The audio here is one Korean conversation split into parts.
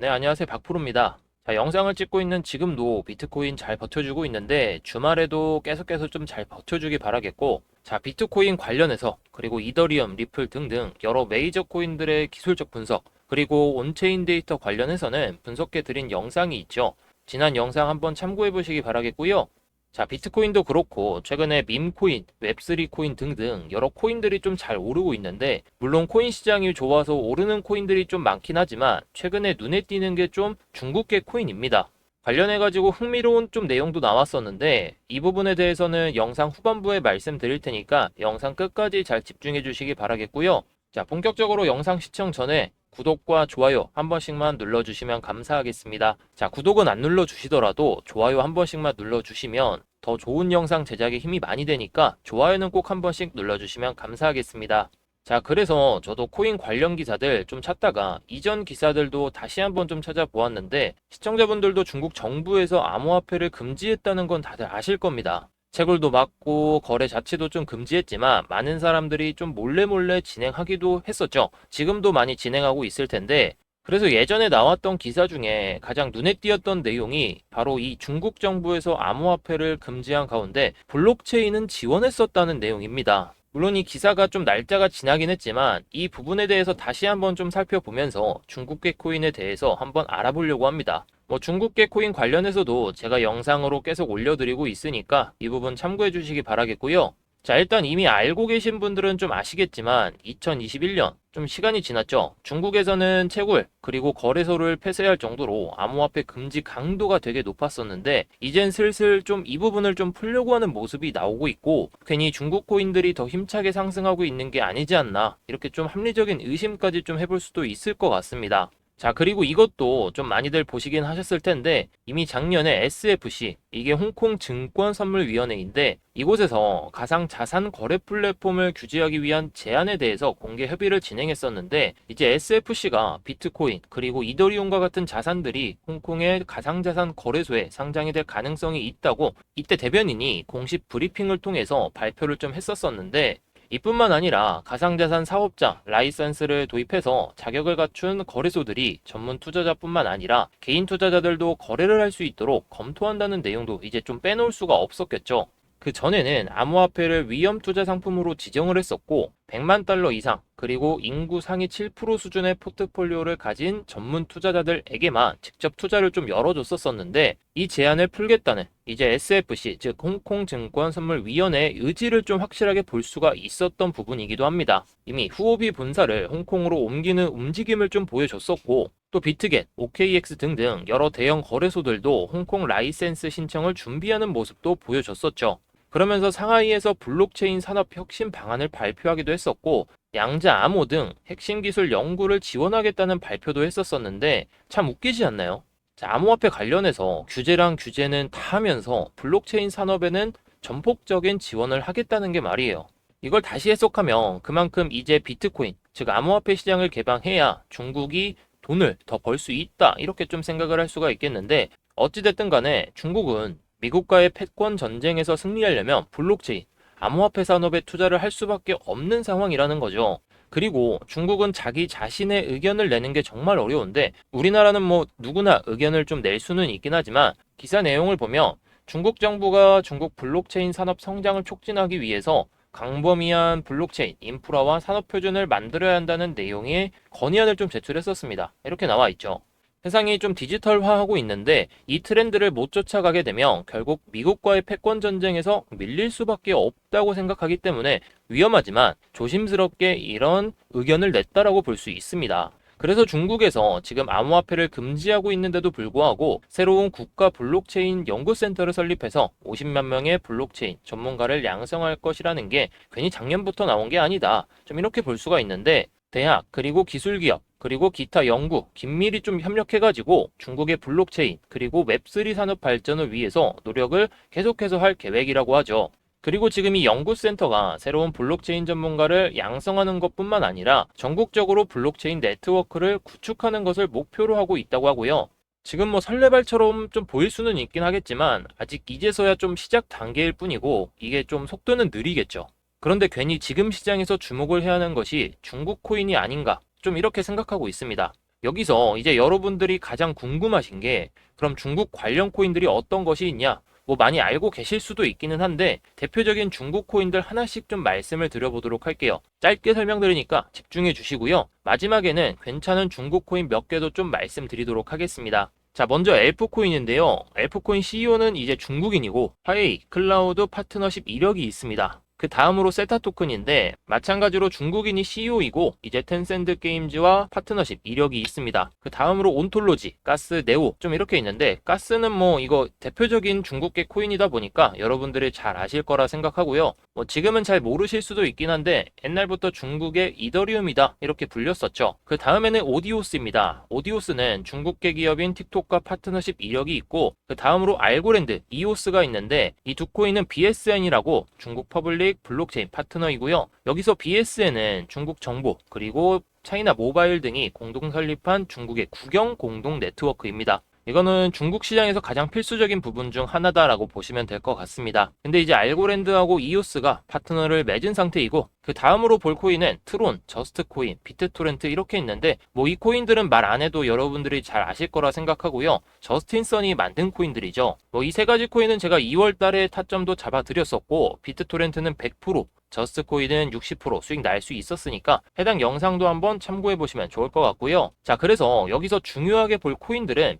네, 안녕하세요. 박프로입니다. 자, 영상을 찍고 있는 지금도 비트코인 잘 버텨주고 있는데 주말에도 계속해서 좀 잘 버텨주기 바라겠고, 자, 비트코인 관련해서 그리고 이더리움, 리플 등등 여러 메이저 코인들의 기술적 분석, 그리고 온체인 데이터 관련해서는 분석해 드린 영상이 있죠. 지난 영상 한번 참고해 보시기 바라겠고요. 자, 비트코인도 그렇고 최근에 밈코인, 웹3 코인 등등 여러 코인들이 좀 잘 오르고 있는데, 물론 코인 시장이 좋아서 오르는 코인들이 좀 많긴 하지만 최근에 눈에 띄는 게 좀 중국계 코인입니다. 관련해가지고 흥미로운 좀 내용도 나왔었는데 이 부분에 대해서는 영상 후반부에 말씀드릴 테니까 영상 끝까지 잘 집중해 주시기 바라겠고요. 자, 본격적으로 영상 시청 전에 구독과 좋아요 한 번씩만 눌러주시면 감사하겠습니다. 자, 구독은 안 눌러주시더라도 좋아요 한 번씩만 눌러주시면 더 좋은 영상 제작에 힘이 많이 되니까 좋아요는 꼭 한 번씩 눌러주시면 감사하겠습니다. 자, 그래서 저도 코인 관련 기사들 좀 찾다가 이전 기사들도 다시 한번 좀 찾아보았는데, 시청자분들도 중국 정부에서 암호화폐를 금지했다는 건 다들 아실 겁니다. 채굴도 막고 거래 자체도 좀 금지했지만 많은 사람들이 좀 몰래 진행하기도 했었죠. 지금도 많이 진행하고 있을 텐데, 그래서 예전에 나왔던 기사 중에 가장 눈에 띄었던 내용이 바로 이 중국 정부에서 암호화폐를 금지한 가운데 블록체인은 지원했었다는 내용입니다. 물론 이 기사가 좀 날짜가 지나긴 했지만 이 부분에 대해서 다시 한번 좀 살펴보면서 중국계 코인에 대해서 한번 알아보려고 합니다. 중국계 코인 관련해서도 제가 영상으로 계속 올려드리고 있으니까 이 부분 참고해 주시기 바라겠고요. 자, 일단 이미 알고 계신 분들은 좀 아시겠지만 2021년 좀 시간이 지났죠. 중국에서는 채굴 그리고 거래소를 폐쇄할 정도로 암호화폐 금지 강도가 되게 높았었는데, 이젠 슬슬 좀 이 부분을 좀 풀려고 하는 모습이 나오고 있고, 괜히 중국 코인들이 더 힘차게 상승하고 있는 게 아니지 않나, 이렇게 좀 합리적인 의심까지 좀 해볼 수도 있을 것 같습니다. 자, 그리고 이것도 좀 많이들 보시긴 하셨을 텐데, 이미 작년에 SFC, 이게 홍콩 증권선물위원회인데, 이곳에서 가상자산 거래 플랫폼을 규제하기 위한 제안에 대해서 공개 협의를 진행했었는데, 이제 SFC가 비트코인 그리고 이더리움과 같은 자산들이 홍콩의 가상자산 거래소에 상장이 될 가능성이 있다고 이때 대변인이 공식 브리핑을 통해서 발표를 좀 했었었는데, 이뿐만 아니라 가상자산 사업자 라이선스를 도입해서 자격을 갖춘 거래소들이 전문 투자자뿐만 아니라 개인 투자자들도 거래를 할 수 있도록 검토한다는 내용도 이제 좀 빼놓을 수가 없었겠죠. 그 전에는 암호화폐를 위험 투자 상품으로 지정을 했었고, 100만 달러 이상 그리고 인구 상위 7% 수준의 포트폴리오를 가진 전문 투자자들에게만 직접 투자를 좀 열어줬었었는데, 이 제한을 풀겠다는 이제 SFC 즉 홍콩증권선물위원회의 의지를 좀 확실하게 볼 수가 있었던 부분이기도 합니다. 이미 후오비 본사를 홍콩으로 옮기는 움직임을 좀 보여줬었고, 또 비트겟, OKX 등등 여러 대형 거래소들도 홍콩 라이센스 신청을 준비하는 모습도 보여줬었죠. 그러면서 상하이에서 블록체인 산업 혁신 방안을 발표하기도 했었고, 양자 암호 등 핵심 기술 연구를 지원하겠다는 발표도 했었었는데, 참 웃기지 않나요? 자, 암호화폐 관련해서 규제랑 규제는 다 하면서 블록체인 산업에는 전폭적인 지원을 하겠다는 게 말이에요. 이걸 다시 해석하면 그만큼 이제 비트코인, 즉 암호화폐 시장을 개방해야 중국이 돈을 더 벌 수 있다, 이렇게 좀 생각을 할 수가 있겠는데, 어찌됐든 간에 중국은 미국과의 패권 전쟁에서 승리하려면 블록체인, 암호화폐 산업에 투자를 할 수밖에 없는 상황이라는 거죠. 그리고 중국은 자기 자신의 의견을 내는 게 정말 어려운데, 우리나라는 뭐 누구나 의견을 좀 낼 수는 있긴 하지만, 기사 내용을 보면 중국 정부가 중국 블록체인 산업 성장을 촉진하기 위해서 광범위한 블록체인 인프라와 산업 표준을 만들어야 한다는 내용의 건의안을 좀 제출했었습니다. 이렇게 나와 있죠. 세상이 좀 디지털화하고 있는데 이 트렌드를 못 쫓아가게 되면 결국 미국과의 패권 전쟁에서 밀릴 수밖에 없다고 생각하기 때문에 위험하지만 조심스럽게 이런 의견을 냈다라고 볼 수 있습니다. 그래서 중국에서 지금 암호화폐를 금지하고 있는데도 불구하고 새로운 국가 블록체인 연구센터를 설립해서 50만 명의 블록체인 전문가를 양성할 것이라는 게 괜히 작년부터 나온 게 아니다, 좀 이렇게 볼 수가 있는데, 대학 그리고 기술기업 그리고 기타 연구 긴밀히 좀 협력해가지고 중국의 블록체인 그리고 웹3 산업 발전을 위해서 노력을 계속해서 할 계획이라고 하죠. 그리고 지금 이 연구센터가 새로운 블록체인 전문가를 양성하는 것뿐만 아니라 전국적으로 블록체인 네트워크를 구축하는 것을 목표로 하고 있다고 하고요. 지금 뭐 설레발처럼 좀 보일 수는 있긴 하겠지만 아직 이제서야 좀 시작 단계일 뿐이고, 이게 좀 속도는 느리겠죠. 그런데 괜히 지금 시장에서 주목을 해야 하는 것이 중국 코인이 아닌가, 좀 이렇게 생각하고 있습니다. 여기서 이제 여러분들이 가장 궁금하신 게 그럼 중국 관련 코인들이 어떤 것이 있냐? 뭐 많이 알고 계실 수도 있기는 한데 대표적인 중국 코인들 하나씩 좀 말씀을 드려보도록 할게요. 짧게 설명드리니까 집중해 주시고요. 마지막에는 괜찮은 중국 코인 몇 개도 좀 말씀드리도록 하겠습니다. 자, 먼저 엘프코인인데요. 엘프코인 CEO는 이제 중국인이고 화웨이, 클라우드 파트너십 이력이 있습니다. 그 다음으로 세타 토큰인데 마찬가지로 중국인이 CEO이고 이제 텐센트 게임즈와 파트너십 이력이 있습니다. 그 다음으로 온톨로지, 가스, 네오 좀 이렇게 있는데 가스는 뭐 이거 대표적인 중국계 코인이다 보니까 여러분들이 잘 아실 거라 생각하고요. 뭐 지금은 잘 모르실 수도 있긴 한데 옛날부터 중국의 이더리움이다 이렇게 불렸었죠. 그 다음에는 오디오스입니다. 오디오스는 중국계 기업인 틱톡과 파트너십 이력이 있고 그 다음으로 알고랜드, 이오스가 있는데 이 두 코인은 BSN이라고 중국 퍼블릭 블록체인 파트너이고요. 여기서 BSN은 중국 정보 그리고 차이나 모바일 등이 공동 설립한 중국의 국영 공동 네트워크입니다. 이거는 중국 시장에서 가장 필수적인 부분 중 하나다라고 보시면 될 것 같습니다. 근데 이제 알고랜드하고 이오스가 파트너를 맺은 상태이고 그 다음으로 볼 코인은 트론, 저스트코인, 비트토렌트 이렇게 있는데 뭐 이 코인들은 말 안 해도 여러분들이 잘 아실 거라 생각하고요. 저스틴선이 만든 코인들이죠. 뭐 이 세 가지 코인은 제가 2월 달에 타점도 잡아드렸었고 비트토렌트는 100%, 저스트코인은 60% 수익 날 수 있었으니까 해당 영상도 한번 참고해 보시면 좋을 것 같고요. 자, 그래서 여기서 중요하게 볼 코인들은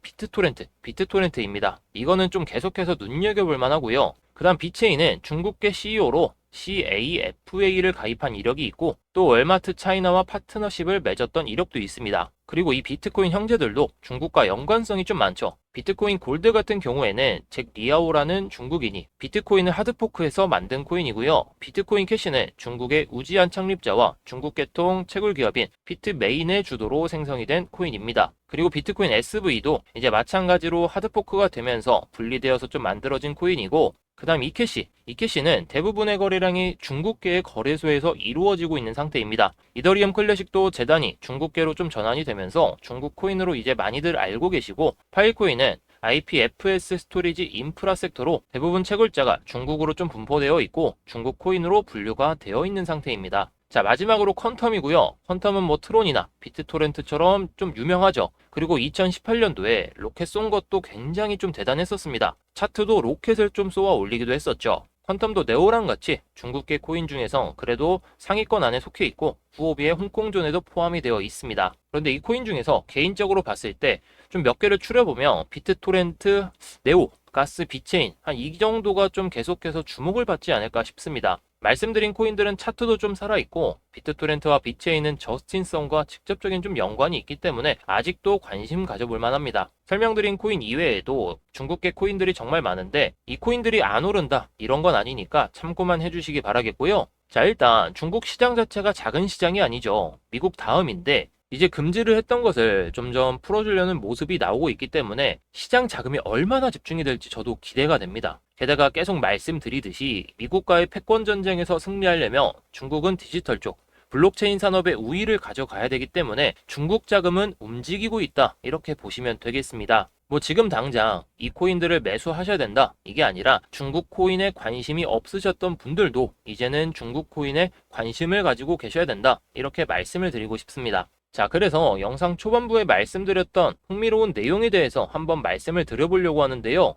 비트토렌트입니다. 이거는 좀 계속해서 눈여겨볼 만하고요. 그 다음 비체인은 중국계 CEO로 CAFA를 가입한 이력이 있고 또 월마트 차이나와 파트너십을 맺었던 이력도 있습니다. 그리고 이 비트코인 형제들도 중국과 연관성이 좀 많죠. 비트코인 골드 같은 경우에는 잭 리아오라는 중국인이 비트코인을 하드포크해서 만든 코인이고요. 비트코인 캐시는 중국의 우지안 창립자와 중국 계통 채굴 기업인 비트메인의 주도로 생성이 된 코인입니다. 그리고 비트코인 SV도 이제 마찬가지로 하드포크가 되면서 분리되어서 좀 만들어진 코인이고 그 다음 이캐시는 대부분의 거래량이 중국계의 거래소에서 이루어지고 있는 상태입니다. 이더리움 클래식도 재단이 중국계로 좀 전환이 되면서 중국 코인으로 이제 많이들 알고 계시고 파일코인은 IPFS 스토리지 인프라 섹터로 대부분 채굴자가 중국으로 좀 분포되어 있고 중국 코인으로 분류가 되어 있는 상태입니다. 자, 마지막으로 퀀텀이고요. 퀀텀은 뭐 트론이나 비트토렌트처럼 좀 유명하죠. 그리고 2018년도에 로켓 쏜 것도 굉장히 좀 대단했었습니다. 차트도 로켓을 좀 쏘아 올리기도 했었죠. 퀀텀도 네오랑 같이 중국계 코인 중에서 그래도 상위권 안에 속해 있고 후오비의 홍콩존에도 포함이 되어 있습니다. 그런데 이 코인 중에서 개인적으로 봤을 때 좀 몇 개를 추려보면 비트토렌트, 네오, 가스, 비체인 한 이 정도가 좀 계속해서 주목을 받지 않을까 싶습니다. 말씀드린 코인들은 차트도 좀 살아있고 비트토렌트와 비체인은 저스틴성과 직접적인 좀 연관이 있기 때문에 아직도 관심 가져볼 만합니다. 설명드린 코인 이외에도 중국계 코인들이 정말 많은데 이 코인들이 안 오른다 이런 건 아니니까 참고만 해주시기 바라겠고요. 자, 일단 중국 시장 자체가 작은 시장이 아니죠. 미국 다음인데 이제 금지를 했던 것을 점점 풀어주려는 모습이 나오고 있기 때문에 시장 자금이 얼마나 집중이 될지 저도 기대가 됩니다. 게다가 계속 말씀드리듯이 미국과의 패권 전쟁에서 승리하려면 중국은 디지털 쪽, 블록체인 산업의 우위를 가져가야 되기 때문에 중국 자금은 움직이고 있다 이렇게 보시면 되겠습니다. 뭐 지금 당장 이 코인들을 매수하셔야 된다 이게 아니라 중국 코인에 관심이 없으셨던 분들도 이제는 중국 코인에 관심을 가지고 계셔야 된다 이렇게 말씀을 드리고 싶습니다. 자, 그래서 영상 초반부에 말씀드렸던 흥미로운 내용에 대해서 한번 말씀을 드려보려고 하는데요.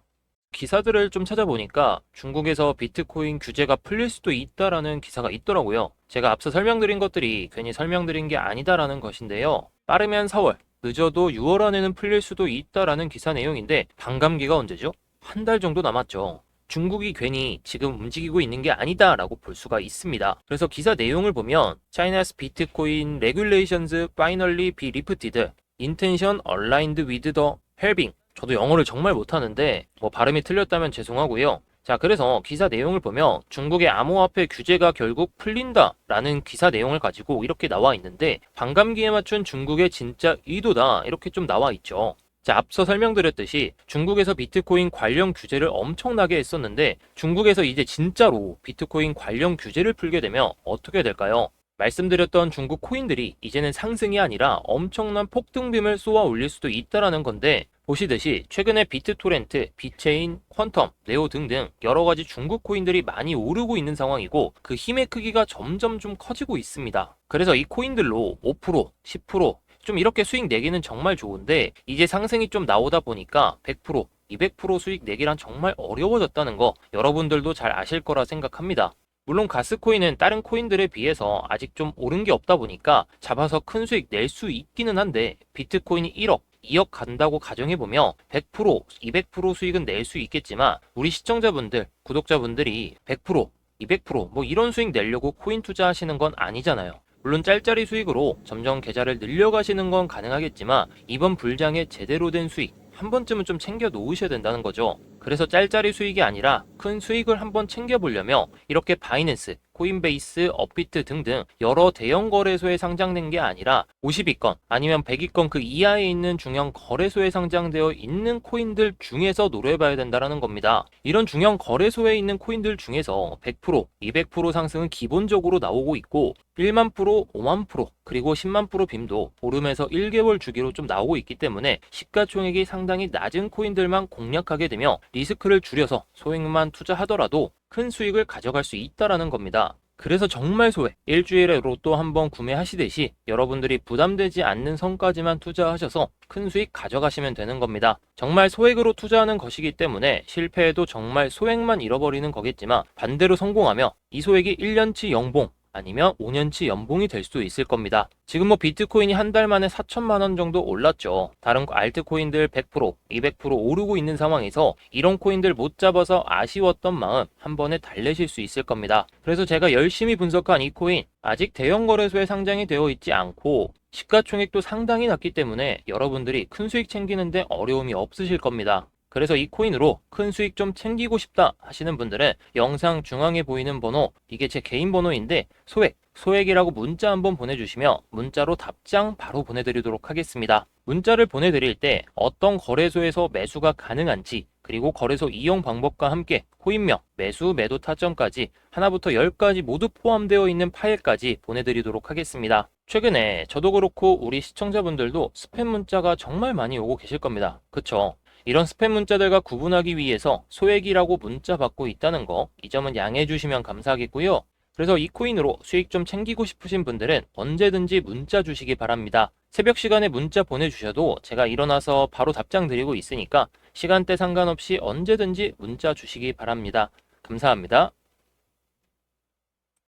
기사들을 좀 찾아보니까 중국에서 비트코인 규제가 풀릴 수도 있다라는 기사가 있더라고요. 제가 앞서 설명드린 것들이 괜히 설명드린 게 아니다라는 것인데요. 빠르면 4월, 늦어도 6월 안에는 풀릴 수도 있다라는 기사 내용인데 반감기가 언제죠? 한 달 정도 남았죠. 중국이 괜히 지금 움직이고 있는 게 아니다라고 볼 수가 있습니다. 그래서 기사 내용을 보면 China's Bitcoin regulations finally be lifted. Intention aligned with the halving. 저도 영어를 정말 못하는데 뭐 발음이 틀렸다면 죄송하고요. 자, 그래서 기사 내용을 보면 중국의 암호화폐 규제가 결국 풀린다라는 기사 내용을 가지고 이렇게 나와 있는데 반감기에 맞춘 중국의 진짜 의도다 이렇게 좀 나와 있죠. 자, 앞서 설명드렸듯이 중국에서 비트코인 관련 규제를 엄청나게 했었는데 중국에서 이제 진짜로 비트코인 관련 규제를 풀게 되면 어떻게 될까요? 말씀드렸던 중국 코인들이 이제는 상승이 아니라 엄청난 폭등빔을 쏘아 올릴 수도 있다라는 건데 보시듯이 최근에 비트토렌트, 비체인, 퀀텀, 네오 등등 여러 가지 중국 코인들이 많이 오르고 있는 상황이고 그 힘의 크기가 점점 좀 커지고 있습니다. 그래서 이 코인들로 5%, 10%, 좀 이렇게 수익 내기는 정말 좋은데 이제 상승이 좀 나오다 보니까 100%, 200% 수익 내기란 정말 어려워졌다는 거 여러분들도 잘 아실 거라 생각합니다. 물론 가스코인은 다른 코인들에 비해서 아직 좀 오른 게 없다 보니까 잡아서 큰 수익 낼 수 있기는 한데 비트코인이 1억, 2억 간다고 가정해보면 100%, 200% 수익은 낼 수 있겠지만 우리 시청자분들, 구독자분들이 100%, 200% 이런 수익 내려고 코인 투자하시는 건 아니잖아요. 물론 짤짤이 수익으로 점점 계좌를 늘려가시는 건 가능하겠지만 이번 불장에 제대로 된 수익 한 번쯤은 좀 챙겨 놓으셔야 된다는 거죠. 그래서 짤짤이 수익이 아니라 큰 수익을 한번 챙겨보려면 이렇게 바이낸스, 코인베이스, 업비트 등등 여러 대형 거래소에 상장된 게 아니라 50위권 아니면 100위권 그 이하에 있는 중형 거래소에 상장되어 있는 코인들 중에서 노려봐야 된다는 겁니다. 이런 중형 거래소에 있는 코인들 중에서 100%, 200% 상승은 기본적으로 나오고 있고 1만 프로, 5만 프로, 그리고 10만 프로 빔도 보름에서 1개월 주기로 좀 나오고 있기 때문에 시가총액이 상당히 낮은 코인들만 공략하게 되며 리스크를 줄여서 소액만 투자하더라도 큰 수익을 가져갈 수 있다는 겁니다. 그래서 정말 소액, 일주일에 로또 한번 구매하시듯이 여러분들이 부담되지 않는 선까지만 투자하셔서 큰 수익 가져가시면 되는 겁니다. 정말 소액으로 투자하는 것이기 때문에 실패해도 정말 소액만 잃어버리는 거겠지만 반대로 성공하며 이 소액이 1년치 연봉, 아니면 5년치 연봉이 될 수도 있을 겁니다. 지금 비트코인이 한 달 만에 4천만 원 정도 올랐죠. 다른 알트코인들 100%, 200% 오르고 있는 상황에서 이런 코인들 못 잡아서 아쉬웠던 마음 한 번에 달래실 수 있을 겁니다. 그래서 제가 열심히 분석한 이 코인 아직 대형 거래소에 상장이 되어 있지 않고 시가총액도 상당히 낮기 때문에 여러분들이 큰 수익 챙기는데 어려움이 없으실 겁니다. 그래서 이 코인으로 큰 수익 좀 챙기고 싶다 하시는 분들은 영상 중앙에 보이는 번호, 이게 제 개인 번호인데 소액이라고 문자 한번 보내주시면 문자로 답장 바로 보내드리도록 하겠습니다. 문자를 보내드릴 때 어떤 거래소에서 매수가 가능한지 그리고 거래소 이용 방법과 함께 코인명, 매수, 매도 타점까지 하나부터 10까지 모두 포함되어 있는 파일까지 보내드리도록 하겠습니다. 최근에 저도 그렇고 우리 시청자분들도 스팸 문자가 정말 많이 오고 계실 겁니다. 그쵸? 이런 스팸 문자들과 구분하기 위해서 소액이라고 문자 받고 있다는 거, 이 점은 양해해 주시면 감사하겠고요. 그래서 이 코인으로 수익 좀 챙기고 싶으신 분들은 언제든지 문자 주시기 바랍니다. 새벽 시간에 문자 보내주셔도 제가 일어나서 바로 답장 드리고 있으니까 시간대 상관없이 언제든지 문자 주시기 바랍니다. 감사합니다.